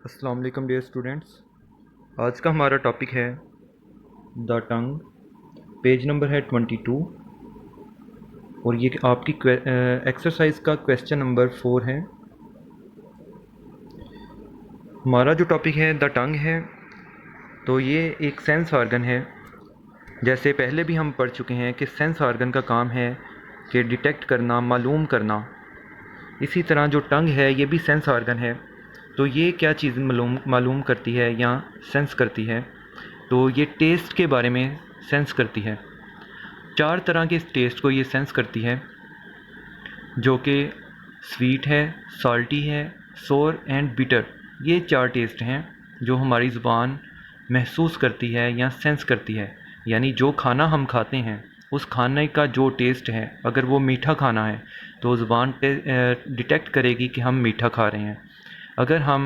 अस्सलाम वालेकुम dear students. आज का हमारा टॉपिक है द टंग। पेज नंबर है 22 और ये आपकी एक्सरसाइज का क्वेश्चन नंबर 4 है। हमारा जो टॉपिक है द टंग है, तो ये एक सेंस ऑर्गन है। जैसे पहले भी हम पढ़ चुके हैं कि सेंस ऑर्गन का काम है कि डिटेक्ट करना, मालूम करना। इसी तरह जो टंग है ये भी सेंस ऑर्गन है। तो ये क्या चीज़ मालूम करती है या सेंस करती है? तो ये टेस्ट के बारे में सेंस करती है। 4 तरह के टेस्ट को ये सेंस करती है, जो कि स्वीट है, सॉल्टी है, सोर एंड बिटर। ये 4 टेस्ट हैं जो हमारी ज़ुबान महसूस करती है या सेंस करती है। यानी जो खाना हम खाते हैं उस खाने का जो टेस्ट है, अगर वो मीठा खाना है तो ज़ुबान डिटेक्ट करेगी कि हम मीठा खा रहे हैं। अगर हम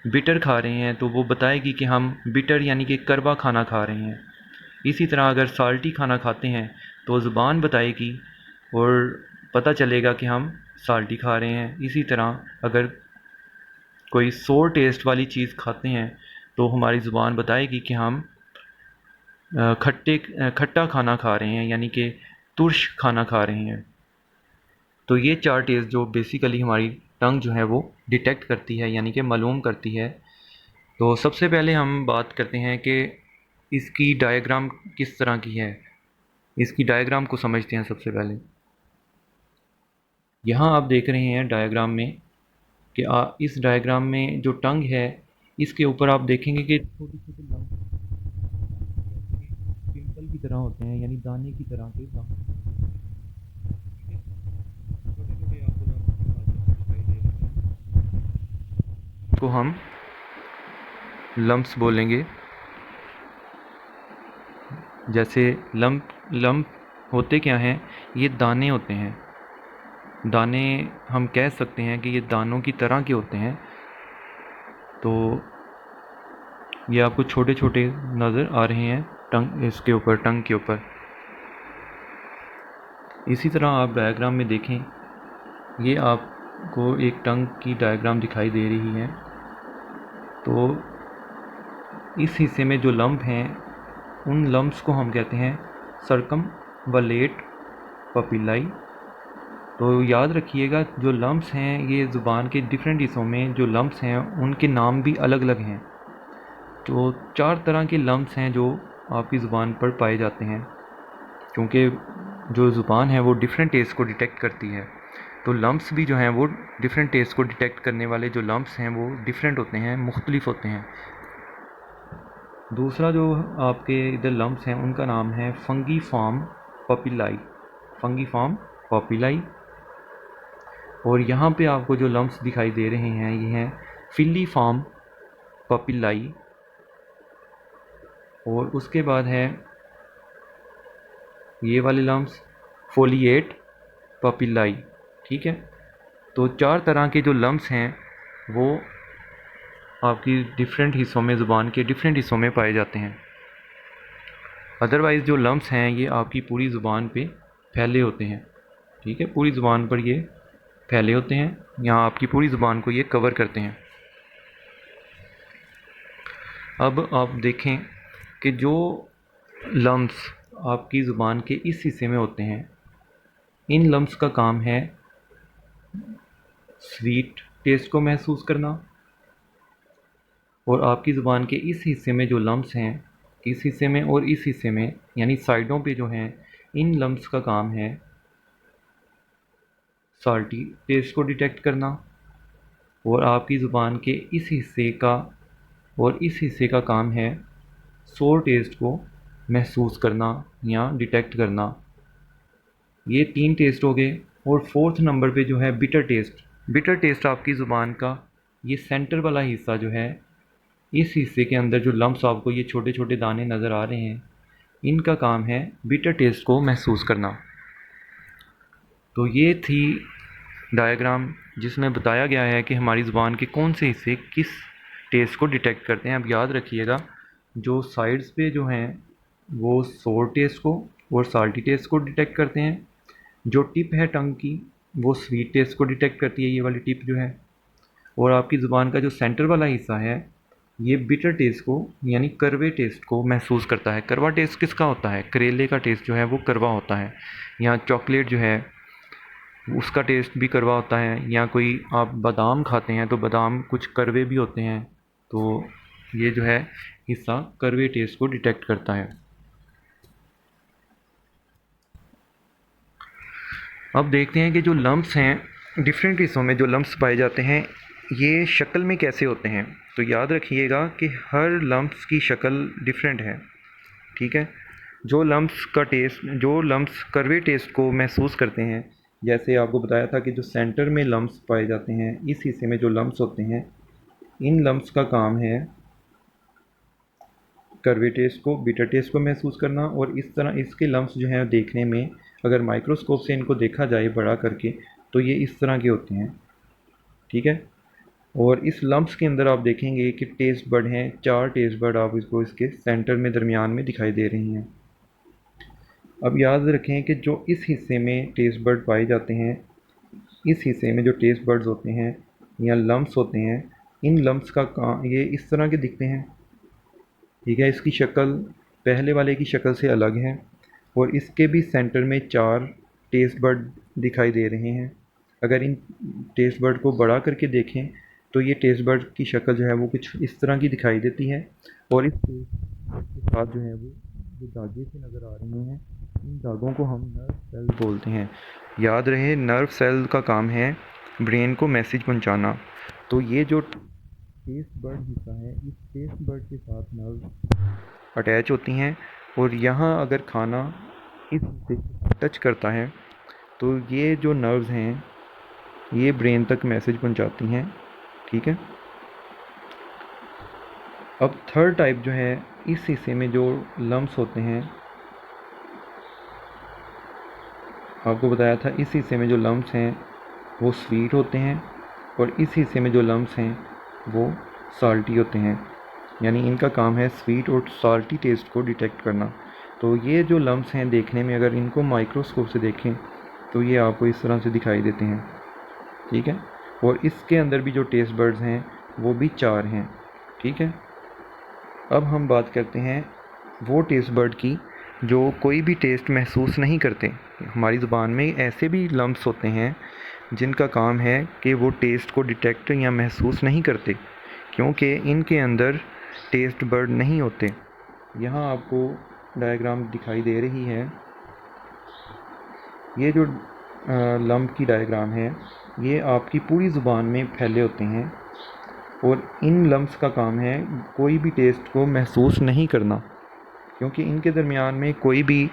बिटर खा रहे हैं तो वो बताएगी कि हम बिटर यानी कि कड़वा खाना खा रहे हैं। इसी तरह अगर साल्टी खाना खाते हैं तो ज़ुबान बताएगी और पता चलेगा कि हम साल्टी खा रहे हैं। इसी तरह अगर कोई सोर टेस्ट वाली चीज़ खाते हैं तो हमारी ज़ुबान बताएगी कि हम खट्टा खाना खा रहे हैं, यानी कि तुर्श खाना खा रहे हैं। तो ये 4 टेस्ट जो बेसिकली हमारी टंग जो है वो डिटेक्ट करती है, यानी कि मालूम करती है। तो सबसे पहले हम बात करते हैं कि इसकी डायग्राम किस तरह की है। इसकी डायग्राम को समझते हैं सबसे पहले। यहाँ आप देख रहे हैं डायग्राम में कि इस डायग्राम में जो टंग है इसके ऊपर आप देखेंगे कि छोटे छोटे लम्ब पिंपल की तरह होते हैं, यानी दाने की तरह के लम्ब। ठीक है, छोटे छोटे आपको लम्ब दिखाई दे रहे हैं, को हम लम्ब्स बोलेंगे। जैसे लम्ब लम्ब होते क्या हैं, ये दाने होते हैं। दाने हम कह सकते हैं कि ये दानों की तरह के होते हैं। तो ये आपको छोटे छोटे नज़र आ रहे हैं टंग इसके ऊपर, टंग के ऊपर। इसी तरह आप डायग्राम में देखें, ये आपको एक टंग की डायग्राम दिखाई दे रही है। तो इस हिस्से में जो लम्ब हैं उन लम्ब्स को हम कहते हैं सर्कमवलेट पपिलाई। तो याद रखिएगा, जो लम्ब्स हैं ये ज़ुबान के डिफरेंट हिस्सों में जो लम्ब्स हैं उनके नाम भी अलग अलग हैं। तो 4 तरह के लम्ब्स हैं जो आपकी ज़ुबान पर पाए जाते हैं, क्योंकि जो ज़ुबान है वो डिफरेंट टेस्ट को डिटेक्ट करती है। तो लम्ब्स भी जो हैं वो डिफरेंट टेस्ट को डिटेक्ट करने वाले जो लम्ब्स हैं वो डिफरेंट होते हैं, मुख्तलिफ होते हैं। दूसरा जो आपके इधर लम्ब्स हैं उनका नाम है फंगीफॉर्म पपिलाई। फंगीफॉर्म पपिलाई। और यहाँ पे आपको जो लम्ब्स दिखाई दे रहे हैं ये हैं फिलीफॉर्म पपिलाई। और उसके बाद है ये वाले लम्ब्स फोलिएट पपिलाई। ठीक है, तो 4 तरह के जो लम्ब्स हैं वो आपकी डिफरेंट हिस्सों में, ज़ुबान के डिफरेंट हिस्सों में पाए जाते हैं। अदरवाइज़ जो लम्ब्स हैं ये आपकी पूरी ज़ुबान पे फैले होते हैं। ठीक है, पूरी ज़ुबान पर ये फैले होते हैं, यहाँ आपकी पूरी ज़ुबान को ये कवर करते हैं। अब आप देखें कि जो लम्ब्स आपकी ज़ुबान के इस हिस्से में होते हैं, इन लम्ब्स का काम है स्वीट टेस्ट को महसूस करना। और आपकी ज़ुबान के इस हिस्से में जो लम्ब्स हैं, इस हिस्से में और इस हिस्से में यानी साइडों पे जो हैं, इन लम्ब्स का काम है साल्टी टेस्ट को डिटेक्ट करना। और आपकी ज़ुबान के इस हिस्से का और इस हिस्से का काम है सोर टेस्ट को महसूस करना या डिटेक्ट करना। ये 3 टेस्ट हो गए। और 4th नंबर पे जो है बिटर टेस्ट। बिटर टेस्ट आपकी ज़ुबान का ये सेंटर वाला हिस्सा जो है, इस हिस्से के अंदर जो लम्ब्स आपको ये छोटे छोटे दाने नज़र आ रहे हैं, इनका काम है बिटर टेस्ट को महसूस करना। तो ये थी डायग्राम जिसमें बताया गया है कि हमारी ज़ुबान के कौन से हिस्से किस टेस्ट को डिटेक्ट करते हैं। अब याद रखिएगा, जो साइड्स पे जो हैं वो सोर टेस्ट को और साल्टी टेस्ट को डिटेक्ट करते हैं। जो टिप है टंग की वो स्वीट टेस्ट को डिटेक्ट करती है, ये वाली टिप जो है। और आपकी ज़ुबान का जो सेंटर वाला हिस्सा है ये बिटर टेस्ट को यानी कड़वे टेस्ट को महसूस करता है। कड़वा टेस्ट किसका होता है? करेले का टेस्ट जो है वो कड़वा होता है, या चॉकलेट जो है उसका टेस्ट भी कड़वा होता है, या कोई आप बादाम खाते हैं तो बादाम कुछ कड़वे भी होते हैं। तो ये जो है हिस्सा कड़वे टेस्ट को डिटेक्ट करता है। अब देखते हैं कि जो लम्प्स हैं, डिफरेंट हिस्सों में जो लम्प्स पाए जाते हैं ये शक्ल में कैसे होते हैं। तो याद रखिएगा कि हर लम्प्स की शक्ल डिफरेंट है, ठीक है। जो लम्प्स कड़वे टेस्ट को महसूस करते हैं, जैसे आपको बताया था कि जो सेंटर में लम्प्स पाए जाते हैं, इस हिस्से में जो लम्प्स होते हैं, इन लम्प्स का काम है कड़वे टेस्ट को, बिटर टेस्ट को महसूस करना। और इस तरह इसके लम्प्स जो हैं देखने में, अगर माइक्रोस्कोप से इनको देखा जाए बड़ा करके, तो ये इस तरह के होते हैं, ठीक है। और इस लम्प्स के अंदर आप देखेंगे कि टेस्ट बड हैं, 4 टेस्ट बड आप इसको इसके सेंटर में दरमियान में दिखाई दे रही हैं। अब याद रखें कि जो इस हिस्से में टेस्ट बड पाए जाते हैं, इस हिस्से में जो टेस्ट बड्स होते हैं या लम्प्स होते हैं, इन लम्प्स का काम, ये इस तरह के दिखते हैं, ठीक है। इसकी शक्ल पहले वाले की शक्ल से अलग है, और इसके भी सेंटर में 4 टेस्ट बड दिखाई दे रहे हैं। अगर इन टेस्ट बड को बड़ा करके देखें तो ये टेस्ट बड की शक्ल जो है वो कुछ इस तरह की दिखाई देती है, और इस टेस्ट बड के साथ जो है वो जो धागे से नज़र आ रहे हैं, इन धागों को हम नर्व सेल बोलते हैं। याद रहे, नर्व सेल का काम है ब्रेन को मैसेज पहुंचाना। तो ये जो टेस्ट बड हिस्सा है, इस टेस्ट बड के साथ नर्व अटैच होती हैं, और यहाँ अगर खाना इस हिस्से को टच करता है तो ये जो नर्व्स हैं ये ब्रेन तक मैसेज पहुंचाती हैं, ठीक है। अब थर्ड टाइप जो है, इस हिस्से में जो लम्प्स होते हैं, आपको बताया था इस हिस्से में जो लम्प्स हैं वो स्वीट होते हैं, और इस हिस्से में जो लम्प्स हैं वो साल्टी होते हैं। यानी इनका काम है स्वीट और साल्टी टेस्ट को डिटेक्ट करना। तो ये जो लम्प्स हैं देखने में, अगर इनको माइक्रोस्कोप से देखें तो ये आपको इस तरह से दिखाई देते हैं, ठीक है। और इसके अंदर भी जो टेस्ट बड्स हैं वो भी 4 हैं, ठीक है। अब हम बात करते हैं वो टेस्ट बर्ड की जो कोई भी टेस्ट महसूस नहीं करते। हमारी ज़ुबान में ऐसे भी लम्प्स होते हैं जिनका काम है कि वो टेस्ट को डिटेक्ट या महसूस नहीं करते, क्योंकि इनके अंदर टेस्ट बर्ड नहीं होते। यहाँ आपको डायग्राम दिखाई दे रही है, ये जो लम्प की डायग्राम है ये आपकी पूरी ज़ुबान में फैले होते हैं, और इन लम्प्स का काम है कोई भी टेस्ट को महसूस नहीं करना, क्योंकि इनके दरमियान में कोई भी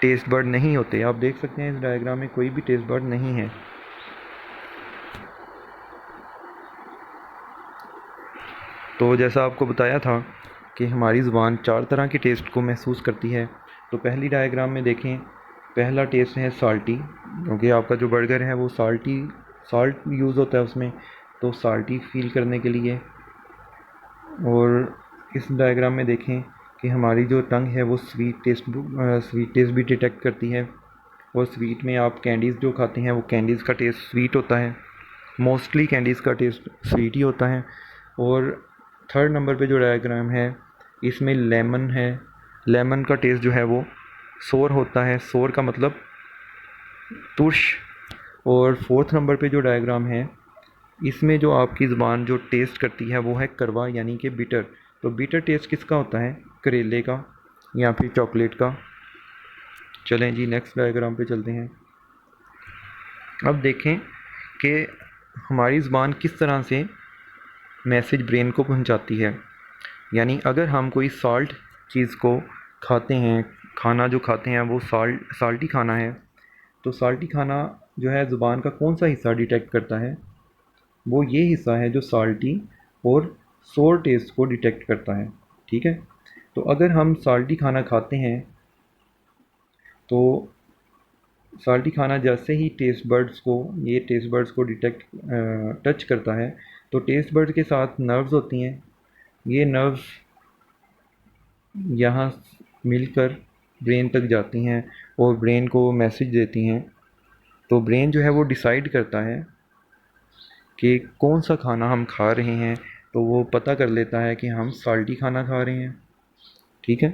टेस्ट बड नहीं होते। आप देख सकते हैं इस डायग्राम में कोई भी टेस्ट बड नहीं है। तो जैसा आपको बताया था कि हमारी ज़ुबान 4 तरह के टेस्ट को महसूस करती है। तो पहली डायग्राम में देखें, पहला टेस्ट है साल्टी, क्योंकि आपका जो बर्गर है वो साल्ट यूज़ होता है उसमें, तो साल्टी फील करने के लिए। और इस डायग्राम में देखें कि हमारी जो टंग है वो स्वीट टेस्ट भी डिटेक्ट करती है, और स्वीट में आप कैंडीज़ जो खाते हैं वो कैंडीज़ का टेस्ट स्वीट होता है, मोस्टली कैंडीज़ का टेस्ट स्वीट ही होता है। और थर्ड नंबर पे जो डायग्राम है इसमें लेमन है, लेमन का टेस्ट जो है वो सोर होता है, सोर का मतलब तुर्श। और फोर्थ नंबर पे जो डायग्राम है इसमें जो आपकी ज़ुबान जो टेस्ट करती है वो है करवा यानी कि बिटर। तो बिटर टेस्ट किसका होता है? करेले का या फिर चॉकलेट का। चलें जी नेक्स्ट डायग्राम पे चलते हैं। अब देखें कि हमारी ज़ुबान किस तरह से मैसेज ब्रेन को पहुंचाती है। यानी अगर हम कोई साल्ट चीज़ को खाते हैं, खाना जो खाते हैं वो साल्टी खाना है, तो साल्टी खाना जो है ज़ुबान का कौन सा हिस्सा डिटेक्ट करता है? वो ये हिस्सा है जो साल्टी और सोर टेस्ट को डिटेक्ट करता है, ठीक है। तो अगर हम साल्टी खाना खाते हैं तो साल्टी खाना जैसे ही टेस्ट बर्ड्स को डिटेक्ट टच करता है, तो टेस्ट बर्ड्स के साथ नर्व्स होती हैं, ये नर्व्स यहाँ मिलकर ब्रेन तक जाती हैं और ब्रेन को मैसेज देती हैं। तो ब्रेन जो है वो डिसाइड करता है कि कौन सा खाना हम खा रहे हैं, तो वो पता कर लेता है कि हम साल्टी खाना खा रहे हैं। ठीक है,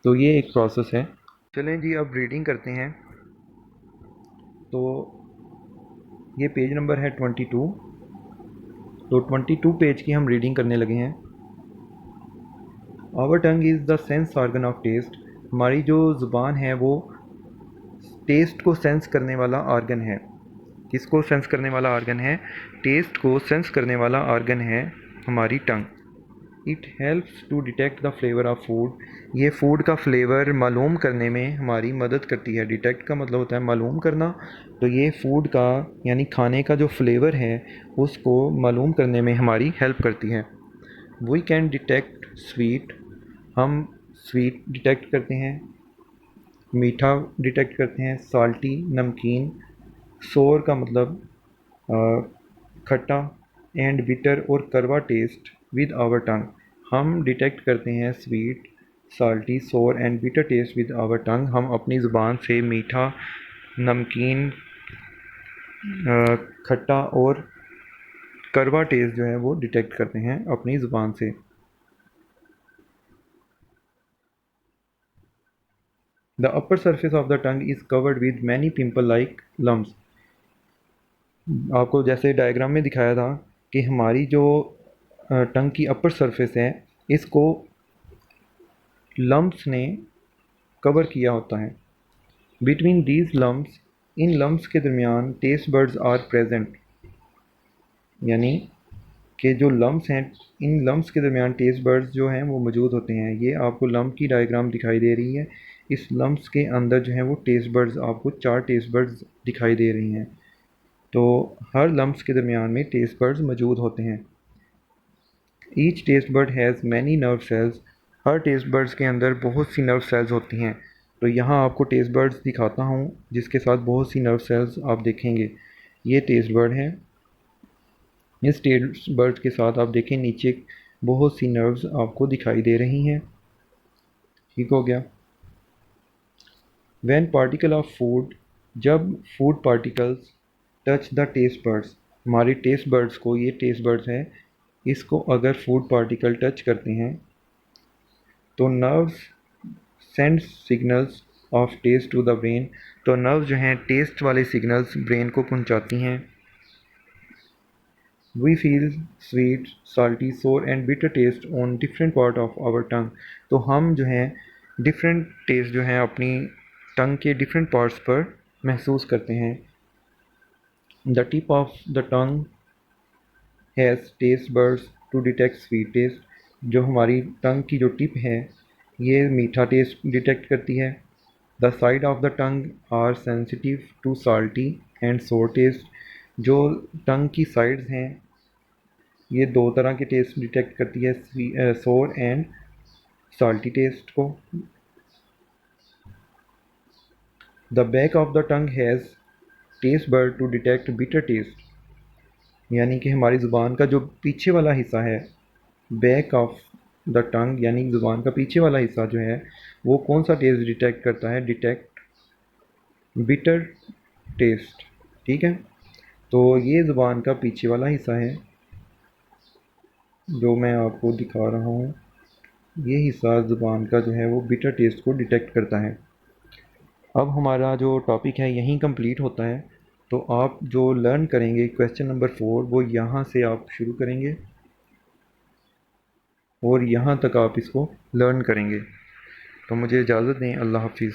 तो ये एक प्रोसेस है। चलें जी, अब रीडिंग करते हैं। तो ये पेज नंबर है 22। तो 22 पेज की हम रीडिंग करने लगे हैं। Our tongue is the sense organ of taste. हमारी जो ज़ुबान है वो टेस्ट को सेंस करने वाला ऑर्गन है। किसको सेंस करने वाला ऑर्गन है? टेस्ट को सेंस करने वाला ऑर्गन है हमारी tongue. It helps to detect the flavour of food. ये फूड का फ्लेवर मालूम करने में हमारी मदद करती है। डिटेक्ट का मतलब होता है मालूम करना, तो ये फूड का यानी खाने का जो फ्लेवर है उसको मालूम करने में हमारी हेल्प करती है। We can detect sweet. हम स्वीट डिटेक्ट करते हैं, मीठा डिटेक्ट करते हैं, साल्टी नमकीन, सोर का मतलब खट्टा, एंड बिटर और करवा टेस्ट विद आवर टंग। हम डिटेक्ट करते हैं sweet, salty, sour and bitter taste with our tongue. हम अपनी ज़ुबान से मीठा, नमकीन, खट्टा और करवा टेस्ट जो है वो डिटेक्ट करते हैं अपनी ज़ुबान से। The upper surface of the tongue is covered with many pimple like lumps. आपको जैसे डायग्राम में दिखाया था कि हमारी जो टंग की अपर सरफेस है इसको लम्प्स ने कवर किया होता है। Between these lumps, in lumps के दरमियान टेस्ट बर्ड्स आर प्रेजेंट। यानी कि जो लम्प्स हैं, इन लम्प्स के दरमियान टेस्ट बर्ड्स जो हैं वो मौजूद होते हैं। ये आपको लम्प की डायग्राम दिखाई दे रही है। इस लम्प्स के अंदर जो है वो टेस्ट बर्ड्स, आपको 4 टेस्ट बर्ड्स दिखाई दे रही हैं। तो हर लम्प्स के दरमियान में टेस्ट बर्ड्स मौजूद होते हैं। Each taste bud has many nerve cells. Her taste buds के अंदर बहुत सी नर्व सेल्स होती हैं। तो यहाँ आपको टेस्ट बर्ड्स दिखाता हूँ जिसके साथ बहुत सी नर्व सेल्स आप देखेंगे। ये टेस्ट बर्ड है। इस टेस्ट बर्ड के साथ आप देखें नीचे बहुत सी नर्व्स आपको दिखाई दे रही हैं। ठीक हो गया। व्हेन पार्टिकल ऑफ फूड, जब food particles touch the taste buds, हमारी टेस्ट बर्ड्स को, ये टेस्ट बर्ड्स हैं, इसको अगर फूड पार्टिकल टच करते हैं तो nerves send signals of taste to the brain. तो नर्व्स जो हैं टेस्ट वाले सिग्नल्स ब्रेन को पहुंचाती हैं। We feel sweet, salty, sour and bitter taste on different part of our tongue. तो हम जो हैं डिफरेंट टेस्ट जो हैं अपनी टंग के डिफरेंट पार्ट्स पर महसूस करते हैं। The tip of the tongue has taste buds to detect sweet taste. जो हमारी टंग की जो टिप है ये मीठा टेस्ट डिटेक्ट करती है। The side of the tongue are sensitive to salty and sour taste. जो टंग की साइड्स हैं ये दो तरह के टेस्ट डिटेक्ट करती है, सोर एंड साल्टी टेस्ट को। The back of the tongue has taste bud to detect bitter taste. यानी कि हमारी ज़ुबान का जो पीछे वाला हिस्सा है, बैक ऑफ द टंग यानी ज़ुबान का पीछे वाला हिस्सा जो है वो कौन सा टेस्ट डिटेक्ट करता है? Detect bitter test. ठीक है, तो ये ज़ुबान का पीछे वाला हिस्सा है जो मैं आपको दिखा रहा हूँ। ये हिस्सा ज़ुबान का जो है वो बिटर टेस्ट को डिटेक्ट करता है। अब हमारा जो टॉपिक है यहीं कंप्लीट होता है। तो आप जो लर्न करेंगे क्वेश्चन नंबर 4 वो यहाँ से आप शुरू करेंगे और यहाँ तक आप इसको लर्न करेंगे। तो मुझे इजाज़त दें। अल्लाह हाफिज़।